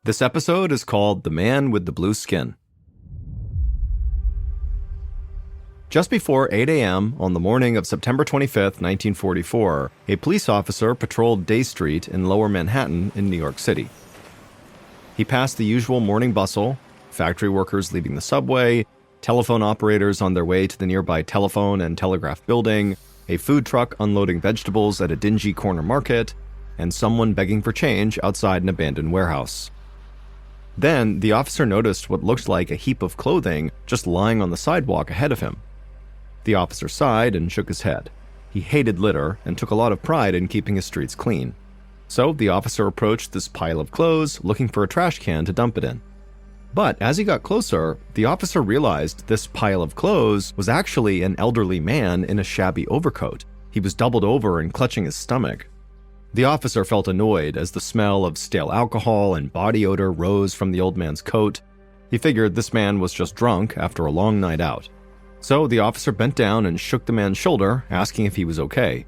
This episode is called The Man with the Blue Skin. Just before 8 a.m. on the morning of September 25th, 1944, a police officer patrolled Day Street in Lower Manhattan in New York City. He passed the usual morning bustle, factory workers leaving the subway, telephone operators on their way to the nearby telephone and telegraph building, a food truck unloading vegetables at a dingy corner market, and someone begging for change outside an abandoned warehouse. Then, the officer noticed what looked like a heap of clothing just lying on the sidewalk ahead of him. The officer sighed and shook his head. He hated litter and took a lot of pride in keeping his streets clean. So, the officer approached this pile of clothes, looking for a trash can to dump it in. But as he got closer, the officer realized this pile of clothes was actually an elderly man in a shabby overcoat. He was doubled over and clutching his stomach. The officer felt annoyed as the smell of stale alcohol and body odor rose from the old man's coat. He figured this man was just drunk after a long night out. So the officer bent down and shook the man's shoulder, asking if he was okay.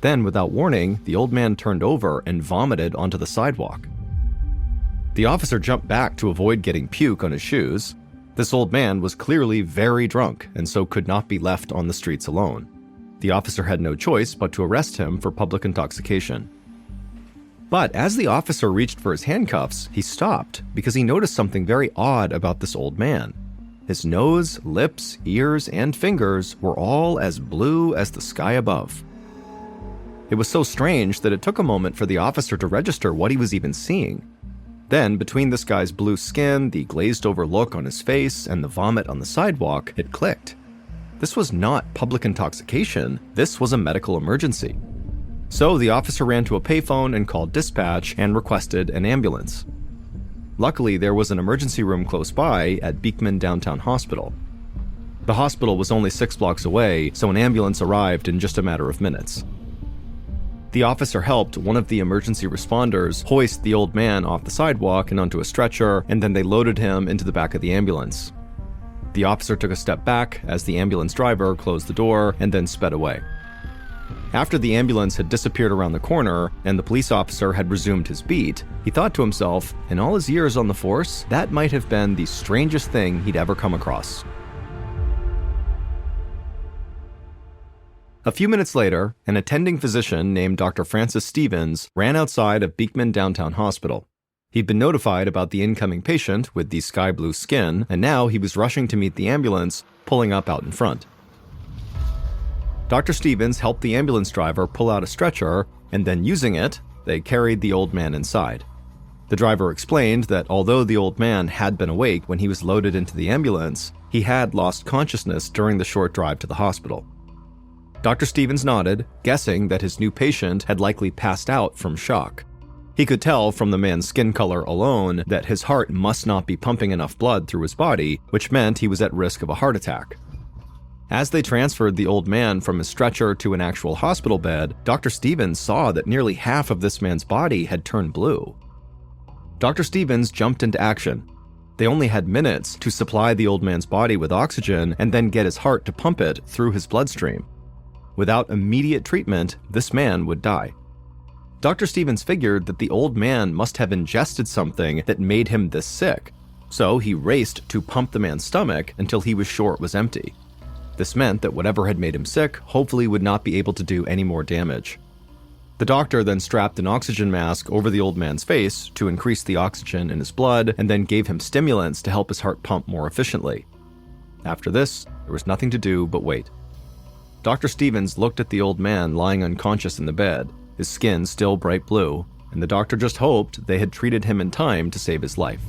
Then, without warning, the old man turned over and vomited onto the sidewalk. The officer jumped back to avoid getting puke on his shoes. This old man was clearly very drunk and so could not be left on the streets alone. The officer had no choice but to arrest him for public intoxication. But as the officer reached for his handcuffs, he stopped because he noticed something very odd about this old man. His nose, lips, ears, and fingers were all as blue as the sky above. It was so strange that it took a moment for the officer to register what he was even seeing. Then, between this guy's blue skin, the glazed-over look on his face, and the vomit on the sidewalk, it clicked. This was not public intoxication, this was a medical emergency. So the officer ran to a payphone and called dispatch and requested an ambulance. Luckily, there was an emergency room close by at Beekman Downtown Hospital. The hospital was only 6 blocks away, so an ambulance arrived in just a matter of minutes. The officer helped one of the emergency responders hoist the old man off the sidewalk and onto a stretcher, and then they loaded him into the back of the ambulance. The officer took a step back as the ambulance driver closed the door and then sped away. After the ambulance had disappeared around the corner and the police officer had resumed his beat, he thought to himself, in all his years on the force, that might have been the strangest thing he'd ever come across. A few minutes later, an attending physician named Dr. Francis Stevens ran outside of Beekman Downtown Hospital. He'd been notified about the incoming patient with the sky blue skin, and now he was rushing to meet the ambulance, pulling up out in front. Dr. Stevens helped the ambulance driver pull out a stretcher, and then using it, they carried the old man inside. The driver explained that although the old man had been awake when he was loaded into the ambulance, he had lost consciousness during the short drive to the hospital. Dr. Stevens nodded, guessing that his new patient had likely passed out from shock. He could tell from the man's skin color alone that his heart must not be pumping enough blood through his body, which meant he was at risk of a heart attack. As they transferred the old man from his stretcher to an actual hospital bed, Dr. Stevens saw that nearly half of this man's body had turned blue. Dr. Stevens jumped into action. They only had minutes to supply the old man's body with oxygen and then get his heart to pump it through his bloodstream. Without immediate treatment, this man would die. Dr. Stevens figured that the old man must have ingested something that made him this sick, so he raced to pump the man's stomach until he was sure it was empty. This meant that whatever had made him sick hopefully would not be able to do any more damage. The doctor then strapped an oxygen mask over the old man's face to increase the oxygen in his blood and then gave him stimulants to help his heart pump more efficiently. After this, there was nothing to do but wait. Dr. Stevens looked at the old man lying unconscious in the bed, his skin still bright blue, and the doctor just hoped they had treated him in time to save his life.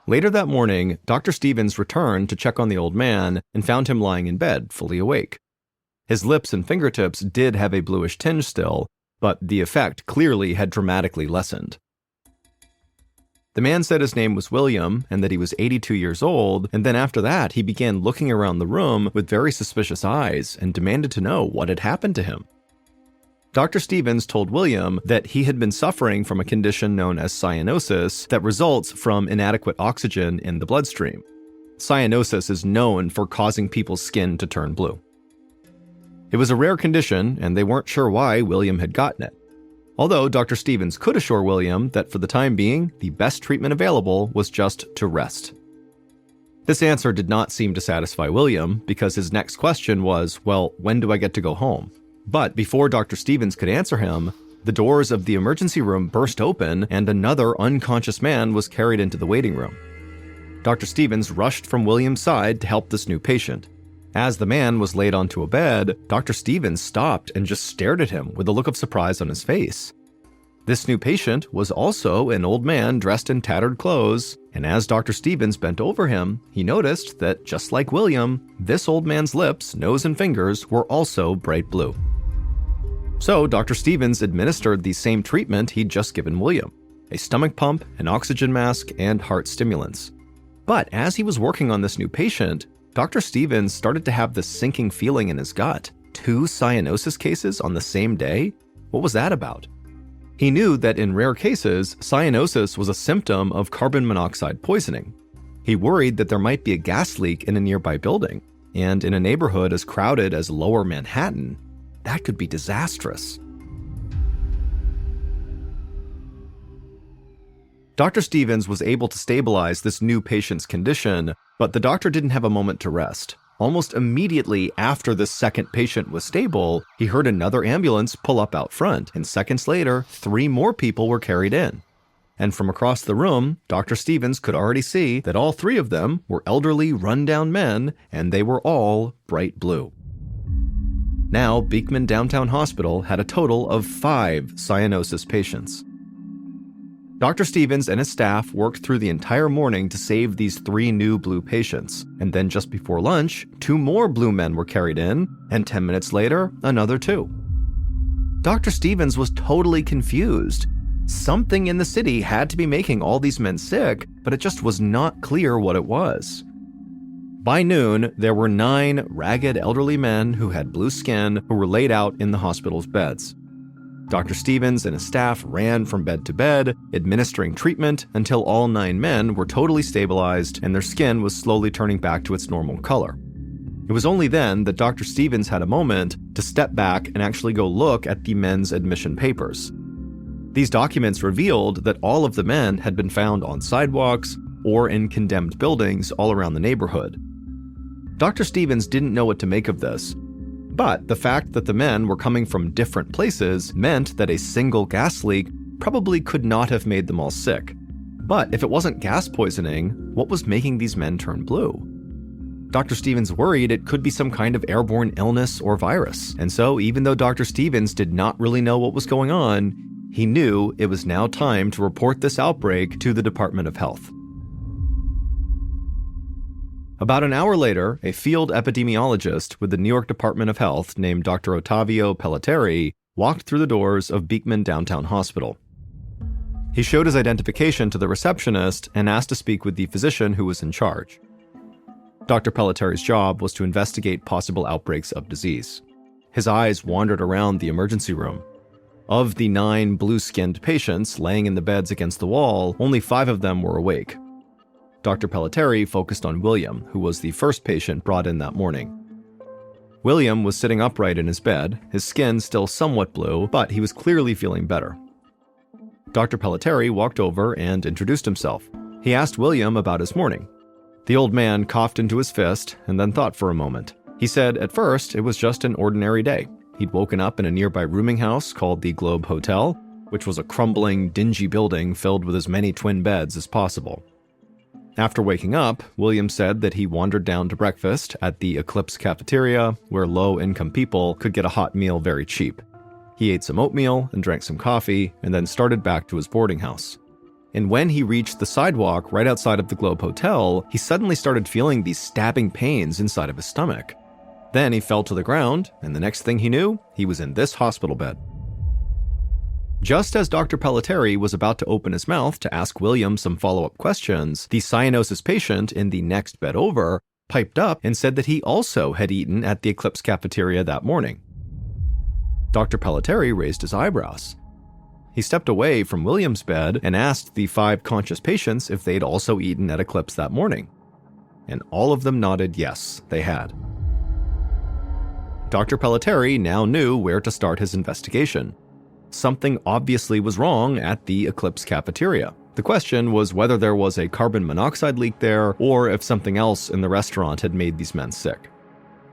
Later that morning, Dr. Stevens returned to check on the old man and found him lying in bed, fully awake. His lips and fingertips did have a bluish tinge still, but the effect clearly had dramatically lessened. The man said his name was William and that he was 82 years old, and then after that he began looking around the room with very suspicious eyes and demanded to know what had happened to him. Dr. Stevens told William that he had been suffering from a condition known as cyanosis that results from inadequate oxygen in the bloodstream. Cyanosis is known for causing people's skin to turn blue. It was a rare condition, and they weren't sure why William had gotten it. Although Dr. Stevens could assure William that for the time being, the best treatment available was just to rest. This answer did not seem to satisfy William because his next question was, well, when do I get to go home? But before Dr. Stevens could answer him, the doors of the emergency room burst open and another unconscious man was carried into the waiting room. Dr. Stevens rushed from William's side to help this new patient. As the man was laid onto a bed, Dr. Stevens stopped and just stared at him with a look of surprise on his face. This new patient was also an old man dressed in tattered clothes, and as Dr. Stevens bent over him, he noticed that, just like William, this old man's lips, nose, and fingers were also bright blue. So Dr. Stevens administered the same treatment he'd just given William: a stomach pump, an oxygen mask, and heart stimulants. But as he was working on this new patient, Dr. Stevens started to have this sinking feeling in his gut. 2 cyanosis cases on the same day? What was that about? He knew that in rare cases, cyanosis was a symptom of carbon monoxide poisoning. He worried that there might be a gas leak in a nearby building, and in a neighborhood as crowded as Lower Manhattan, that could be disastrous. Dr. Stevens was able to stabilize this new patient's condition, but the doctor didn't have a moment to rest. Almost immediately after the second patient was stable, he heard another ambulance pull up out front, and seconds later, 3 more people were carried in. And from across the room, Dr. Stevens could already see that all 3 of them were elderly, run-down men, and they were all bright blue. Now, Beekman Downtown Hospital had a total of 5 cyanosis patients. Dr. Stevens and his staff worked through the entire morning to save these 3 new blue patients, and then just before lunch, 2 more blue men were carried in, and 10 minutes later, another 2. Dr. Stevens was totally confused. Something in the city had to be making all these men sick, but it just was not clear what it was. By noon, there were 9 ragged elderly men who had blue skin who were laid out in the hospital's beds. Dr. Stevens and his staff ran from bed to bed, administering treatment until all 9 men were totally stabilized and their skin was slowly turning back to its normal color. It was only then that Dr. Stevens had a moment to step back and actually go look at the men's admission papers. These documents revealed that all of the men had been found on sidewalks or in condemned buildings all around the neighborhood. Dr. Stevens didn't know what to make of this, but the fact that the men were coming from different places meant that a single gas leak probably could not have made them all sick. But if it wasn't gas poisoning, what was making these men turn blue? Dr. Stevens worried it could be some kind of airborne illness or virus, and so even though Dr. Stevens did not really know what was going on, he knew it was now time to report this outbreak to the Department of Health. About an hour later, a field epidemiologist with the New York Department of Health named Dr. Ottavio Pelletieri walked through the doors of Beekman Downtown Hospital. He showed his identification to the receptionist and asked to speak with the physician who was in charge. Dr. Pelletieri's job was to investigate possible outbreaks of disease. His eyes wandered around the emergency room. Of the 9 blue-skinned patients laying in the beds against the wall, only 5 of them were awake. Dr. Pelletieri focused on William, who was the first patient brought in that morning. William was sitting upright in his bed, his skin still somewhat blue, but he was clearly feeling better. Dr. Pelletieri walked over and introduced himself. He asked William about his morning. The old man coughed into his fist and then thought for a moment. He said at first it was just an ordinary day. He'd woken up in a nearby rooming house called the Globe Hotel, which was a crumbling, dingy building filled with as many twin beds as possible. After waking up, William said that he wandered down to breakfast at the Eclipse cafeteria, where low-income people could get a hot meal very cheap. He ate some oatmeal and drank some coffee, and then started back to his boarding house. And when he reached the sidewalk right outside of the Globe Hotel, he suddenly started feeling these stabbing pains inside of his stomach. Then he fell to the ground, and the next thing he knew, he was in this hospital bed. Just as Dr. Pelletieri was about to open his mouth to ask William some follow-up questions, the cyanosis patient in the next bed over piped up and said that he also had eaten at the Eclipse cafeteria that morning. Dr. Pelletieri raised his eyebrows. He stepped away from William's bed and asked the 5 conscious patients if they'd also eaten at Eclipse that morning. And all of them nodded yes, they had. Dr. Pelletieri now knew where to start his investigation. something obviously was wrong at the Eclipse cafeteria. The question was whether there was a carbon monoxide leak there or if something else in the restaurant had made these men sick.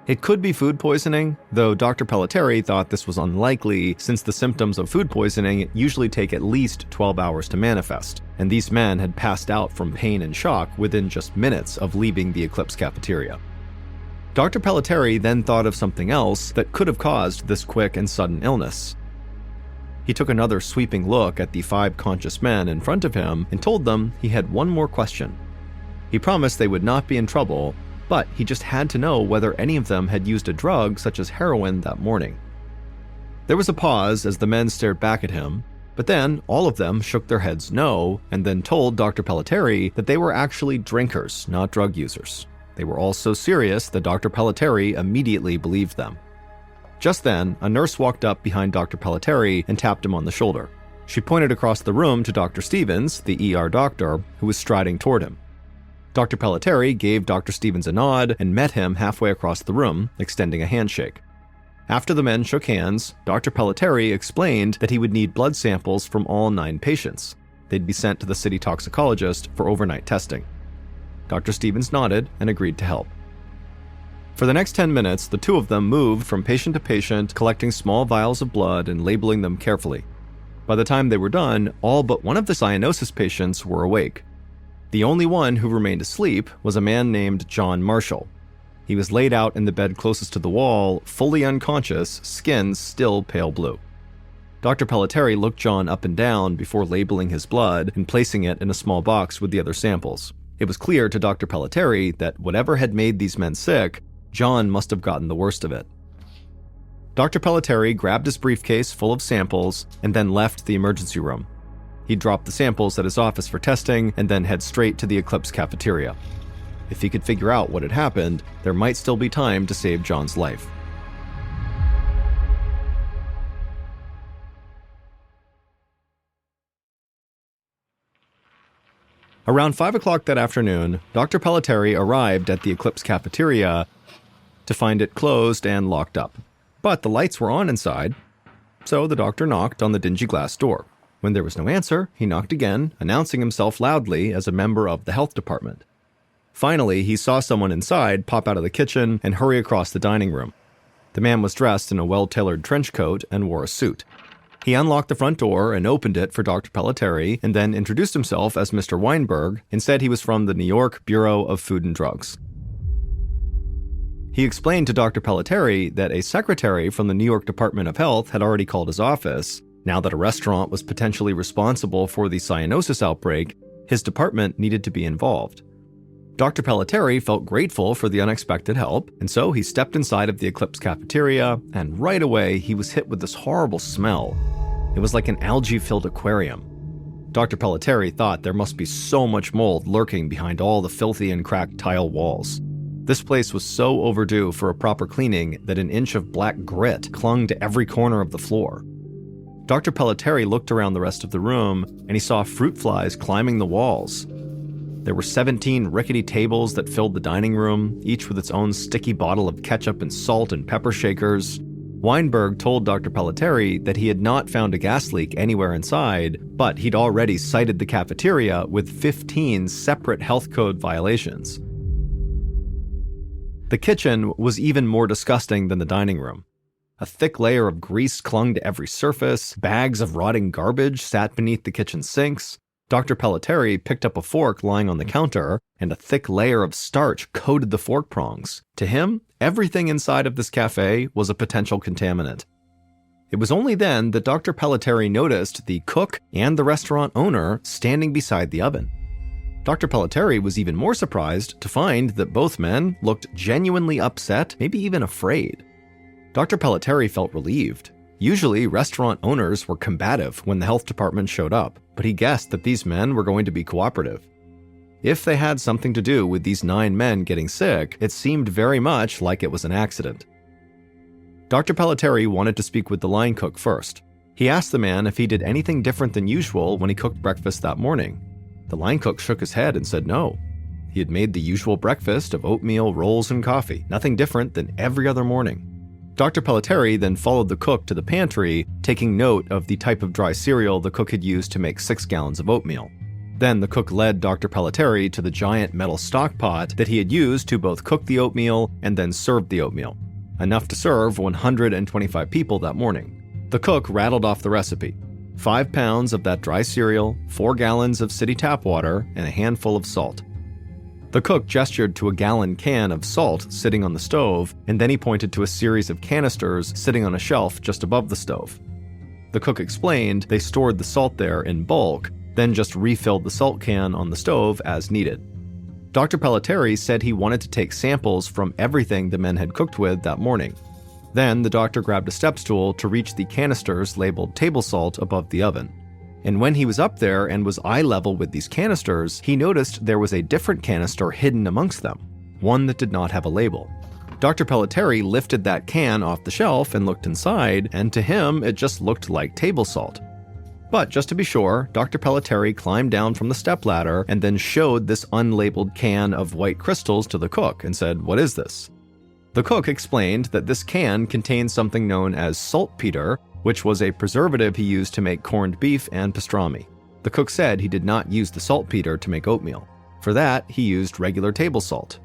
It could be food poisoning, though Dr. Pelletieri thought this was unlikely since the symptoms of food poisoning usually take at least 12 hours to manifest, and these men had passed out from pain and shock within just minutes of leaving the Eclipse cafeteria. Dr. Pelletieri then thought of something else that could have caused this quick and sudden illness. He took another sweeping look at the 5 conscious men in front of him and told them he had one more question. He promised they would not be in trouble, but he just had to know whether any of them had used a drug such as heroin that morning. There was a pause as the men stared back at him, but then all of them shook their heads no, and then told Dr. Pelletieri that they were actually drinkers, not drug users. They were all so serious that Dr. Pelletieri immediately believed them. Just then, a nurse walked up behind Dr. Pelletieri and tapped him on the shoulder. She pointed across the room to Dr. Stevens, the ER doctor, who was striding toward him. Dr. Pelletieri gave Dr. Stevens a nod and met him halfway across the room, extending a handshake. After the men shook hands, Dr. Pelletieri explained that he would need blood samples from all 9 patients. They'd be sent to the city toxicologist for overnight testing. Dr. Stevens nodded and agreed to help. For the next 10 minutes, the two of them moved from patient to patient, collecting small vials of blood and labeling them carefully. By the time they were done, all but one of the cyanosis patients were awake. The only one who remained asleep was a man named John Marshall. He was laid out in the bed closest to the wall, fully unconscious, skin still pale blue. Dr. Pelletieri looked John up and down before labeling his blood and placing it in a small box with the other samples. It was clear to Dr. Pelletieri that whatever had made these men sick, John must have gotten the worst of it. Dr. Pelletieri grabbed his briefcase full of samples and then left the emergency room. He dropped the samples at his office for testing and then head straight to the Eclipse cafeteria. If he could figure out what had happened, there might still be time to save John's life. Around 5 o'clock that afternoon, Dr. Pelletieri arrived at the Eclipse cafeteria to find it closed and locked up. But the lights were on inside, so the doctor knocked on the dingy glass door. When there was no answer, he knocked again, announcing himself loudly as a member of the health department. Finally, he saw someone inside pop out of the kitchen and hurry across the dining room. The man was dressed in a well-tailored trench coat and wore a suit. He unlocked the front door and opened it for Dr. Pelletieri and then introduced himself as Mr. Weinberg and said he was from the New York Bureau of Food and Drugs. He explained to Dr. Pelletieri that a secretary from the New York Department of Health had already called his office. Now that a restaurant was potentially responsible for the cyanosis outbreak, his department needed to be involved. Dr. Pelletieri felt grateful for the unexpected help, and so he stepped inside of the Eclipse cafeteria, and right away he was hit with this horrible smell. It was like an algae-filled aquarium. Dr. Pelletieri thought there must be so much mold lurking behind all the filthy and cracked tile walls. This place was so overdue for a proper cleaning that an inch of black grit clung to every corner of the floor. Dr. Pelletieri looked around the rest of the room, and he saw fruit flies climbing the walls. There were 17 rickety tables that filled the dining room, each with its own sticky bottle of ketchup and salt and pepper shakers. Weinberg told Dr. Pelletieri that he had not found a gas leak anywhere inside, but he'd already cited the cafeteria with 15 separate health code violations. The kitchen was even more disgusting than the dining room. A thick layer of grease clung to every surface, bags of rotting garbage sat beneath the kitchen sinks. Dr. Pelletieri picked up a fork lying on the counter, and a thick layer of starch coated the fork prongs. To him, everything inside of this cafe was a potential contaminant. It was only then that Dr. Pelletieri noticed the cook and the restaurant owner standing beside the oven. Dr. Pelletieri was even more surprised to find that both men looked genuinely upset, maybe even afraid. Dr. Pelletieri felt relieved. Usually, restaurant owners were combative when the health department showed up, but he guessed that these men were going to be cooperative. If they had something to do with these 9 men getting sick, it seemed very much like it was an accident. Dr. Pelletieri wanted to speak with the line cook first. He asked the man if he did anything different than usual when he cooked breakfast that morning. The line cook shook his head and said no. He had made the usual breakfast of oatmeal, rolls, and coffee, nothing different than every other morning. Dr. Pelletieri then followed the cook to the pantry, taking note of the type of dry cereal the cook had used to make 6 gallons of oatmeal. Then the cook led Dr. Pelletieri to the giant metal stock pot that he had used to both cook the oatmeal and then serve the oatmeal, enough to serve 125 people that morning. The cook rattled off the recipe: 5 pounds of that dry cereal, 4 gallons of city tap water, and a handful of salt. The cook gestured to a gallon can of salt sitting on the stove, and then he pointed to a series of canisters sitting on a shelf just above the stove. The cook explained they stored the salt there in bulk, then just refilled the salt can on the stove as needed. Dr. Pelletieri said he wanted to take samples from everything the men had cooked with that morning. Then the doctor grabbed a step stool to reach the canisters labeled table salt above the oven. And when he was up there and was eye level with these canisters, he noticed there was a different canister hidden amongst them, one that did not have a label. Dr. Pelletieri lifted that can off the shelf and looked inside, and to him it just looked like table salt. But just to be sure, Dr. Pelletieri climbed down from the stepladder and then showed this unlabeled can of white crystals to the cook and said, "What is this?" The cook explained that this can contained something known as saltpeter, which was a preservative he used to make corned beef and pastrami. The cook said he did not use the saltpeter to make oatmeal. For that, he used regular table salt.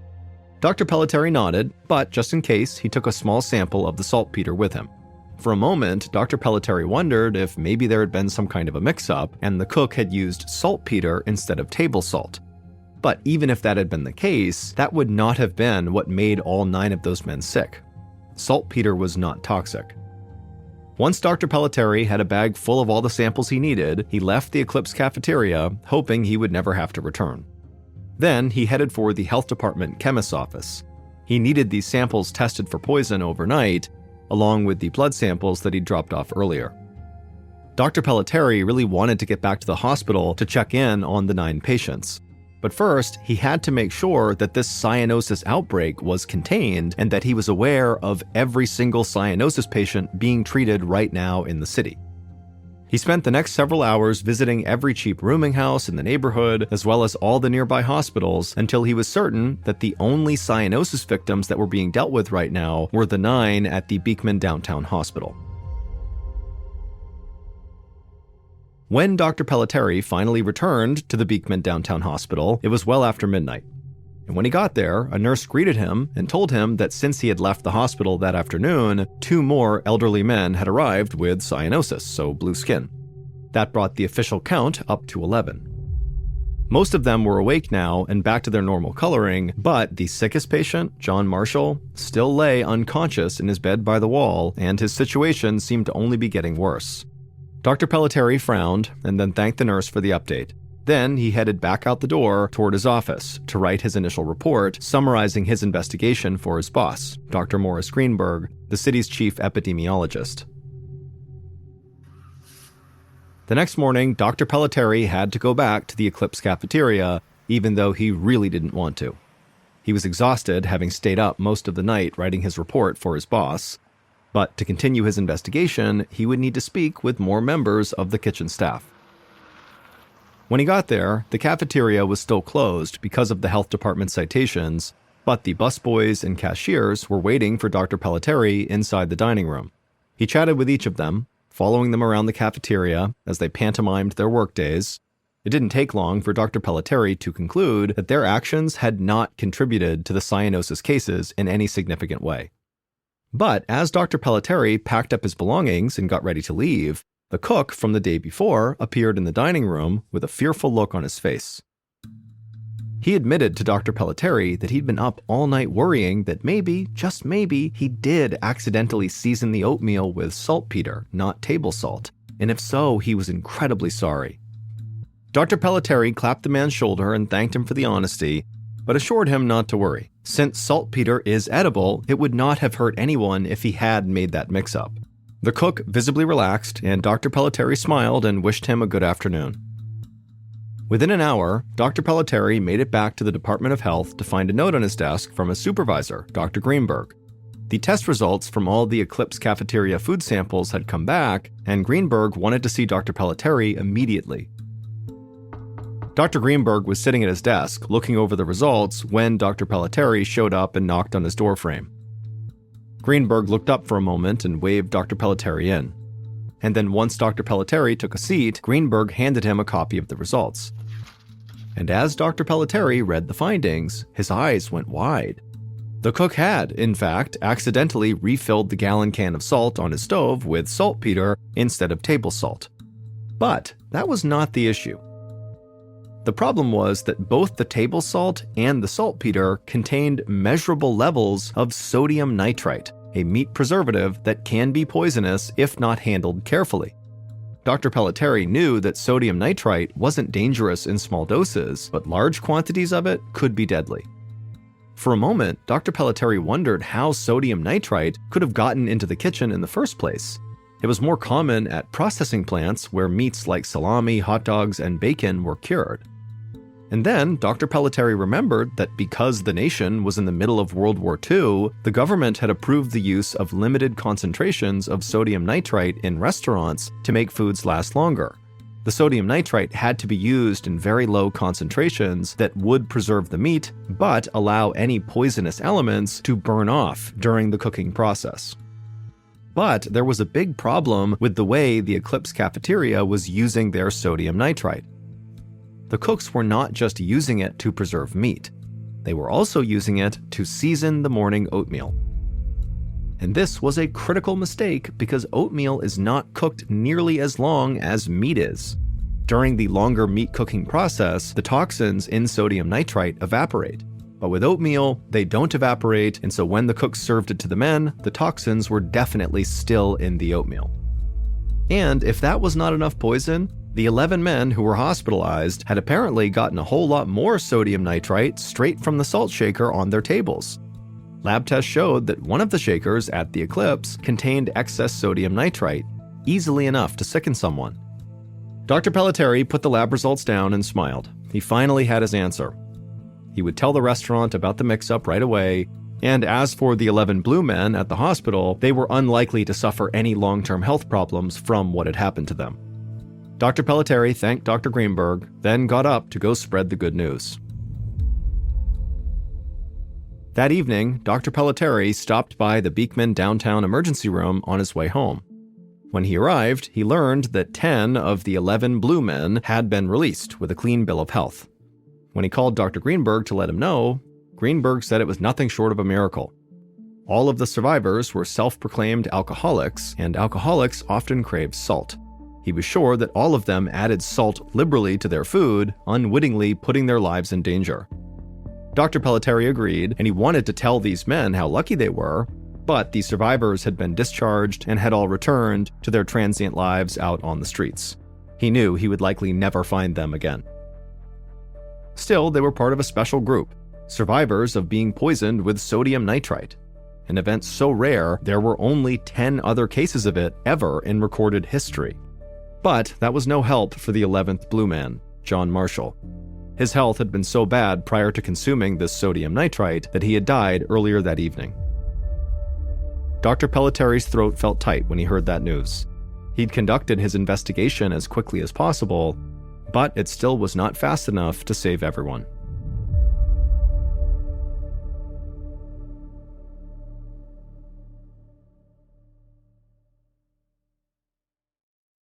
Dr. Pelletieri nodded, but just in case, he took a small sample of the saltpeter with him. For a moment, Dr. Pelletieri wondered if maybe there had been some kind of a mix-up and the cook had used saltpeter instead of table salt. But even if that had been the case, that would not have been what made all 9 of those men sick. Saltpeter was not toxic. Once Dr. Pelletieri had a bag full of all the samples he needed, he left the Eclipse cafeteria, hoping he would never have to return. Then he headed for the health department chemist's office. He needed these samples tested for poison overnight, along with the blood samples that he'd dropped off earlier. Dr. Pelletieri really wanted to get back to the hospital to check in on the 9 patients. But first, he had to make sure that this cyanosis outbreak was contained and that he was aware of every single cyanosis patient being treated right now in the city. He spent the next several hours visiting every cheap rooming house in the neighborhood, as well as all the nearby hospitals, until he was certain that the only cyanosis victims that were being dealt with right now were the 9 at the Beekman Downtown Hospital. When Dr. Pelletieri finally returned to the Beekman Downtown Hospital, it was well after midnight. And when he got there, a nurse greeted him and told him that since he had left the hospital that afternoon, 2 more elderly men had arrived with cyanosis, so blue skin. That brought the official count up to 11. Most of them were awake now and back to their normal coloring, but the sickest patient, John Marshall, still lay unconscious in his bed by the wall, and his situation seemed to only be getting worse. Dr. Pelletieri frowned and then thanked the nurse for the update. Then he headed back out the door toward his office to write his initial report, summarizing his investigation for his boss, Dr. Morris Greenberg, the city's chief epidemiologist. The next morning, Dr. Pelletieri had to go back to the Eclipse cafeteria, even though he really didn't want to. He was exhausted, having stayed up most of the night writing his report for his boss. But to continue his investigation, he would need to speak with more members of the kitchen staff. When he got there, the cafeteria was still closed because of the health department citations, but the busboys and cashiers were waiting for Dr. Pelletieri inside the dining room. He chatted with each of them, following them around the cafeteria as they pantomimed their workdays. It didn't take long for Dr. Pelletieri to conclude that their actions had not contributed to the cyanosis cases in any significant way. But as Dr. Pelletieri packed up his belongings and got ready to leave, the cook from the day before appeared in the dining room with a fearful look on his face. He admitted to Dr. Pelletieri that he'd been up all night worrying that maybe, just maybe, he did accidentally season the oatmeal with saltpeter, not table salt, and if so, he was incredibly sorry. Dr. Pelletieri clapped the man's shoulder and thanked him for the honesty, but assured him not to worry. Since saltpeter is edible, it would not have hurt anyone if he had made that mix-up. The cook visibly relaxed, and Dr. Pelletieri smiled and wished him a good afternoon. Within an hour, Dr. Pelletieri made it back to the Department of Health to find a note on his desk from his supervisor, Dr. Greenberg. The test results from all the Eclipse cafeteria food samples had come back, and Greenberg wanted to see Dr. Pelletieri immediately. Dr. Greenberg was sitting at his desk, looking over the results, when Dr. Pelletieri showed up and knocked on his doorframe. Greenberg looked up for a moment and waved Dr. Pelletieri in. And then once Dr. Pelletieri took a seat, Greenberg handed him a copy of the results. And as Dr. Pelletieri read the findings, his eyes went wide. The cook had, in fact, accidentally refilled the gallon can of salt on his stove with saltpeter instead of table salt. But that was not the issue. The problem was that both the table salt and the saltpeter contained measurable levels of sodium nitrite, a meat preservative that can be poisonous if not handled carefully. Dr. Pelletieri knew that sodium nitrite wasn't dangerous in small doses, but large quantities of it could be deadly. For a moment, Dr. Pelletieri wondered how sodium nitrite could have gotten into the kitchen in the first place. It was more common at processing plants where meats like salami, hot dogs, and bacon were cured. And then Dr. Pelletieri remembered that because the nation was in the middle of World War II, the government had approved the use of limited concentrations of sodium nitrite in restaurants to make foods last longer. The sodium nitrite had to be used in very low concentrations that would preserve the meat, but allow any poisonous elements to burn off during the cooking process. But there was a big problem with the way the Eclipse cafeteria was using their sodium nitrite. The cooks were not just using it to preserve meat. They were also using it to season the morning oatmeal. And this was a critical mistake because oatmeal is not cooked nearly as long as meat is. During the longer meat cooking process, the toxins in sodium nitrite evaporate. But with oatmeal, they don't evaporate, and so when the cooks served it to the men, the toxins were definitely still in the oatmeal. And if that was not enough poison, the 11 men who were hospitalized had apparently gotten a whole lot more sodium nitrite straight from the salt shaker on their tables. Lab tests showed that one of the shakers at the Eclipse contained excess sodium nitrite, easily enough to sicken someone. Dr. Pelletieri put the lab results down and smiled. He finally had his answer. He would tell the restaurant about the mix-up right away, and as for the 11 blue men at the hospital, they were unlikely to suffer any long-term health problems from what had happened to them. Dr. Pelletieri thanked Dr. Greenberg, then got up to go spread the good news. That evening, Dr. Pelletieri stopped by the Beekman downtown emergency room on his way home. When he arrived, he learned that 10 of the 11 blue men had been released with a clean bill of health. When he called Dr. Greenberg to let him know, Greenberg said it was nothing short of a miracle. All of the survivors were self-proclaimed alcoholics, and alcoholics often crave salt. He was sure that all of them added salt liberally to their food, unwittingly putting their lives in danger. Dr. Pelletieri agreed, and he wanted to tell these men how lucky they were, but the survivors had been discharged and had all returned to their transient lives out on the streets. He knew he would likely never find them again. Still, they were part of a special group, survivors of being poisoned with sodium nitrite, an event so rare there were only 10 other cases of it ever in recorded history. But that was no help for the 11th blue man, John Marshall. His health had been so bad prior to consuming this sodium nitrite that he had died earlier that evening. Dr. Pelletieri's throat felt tight when he heard that news. He'd conducted his investigation as quickly as possible, but it still was not fast enough to save everyone.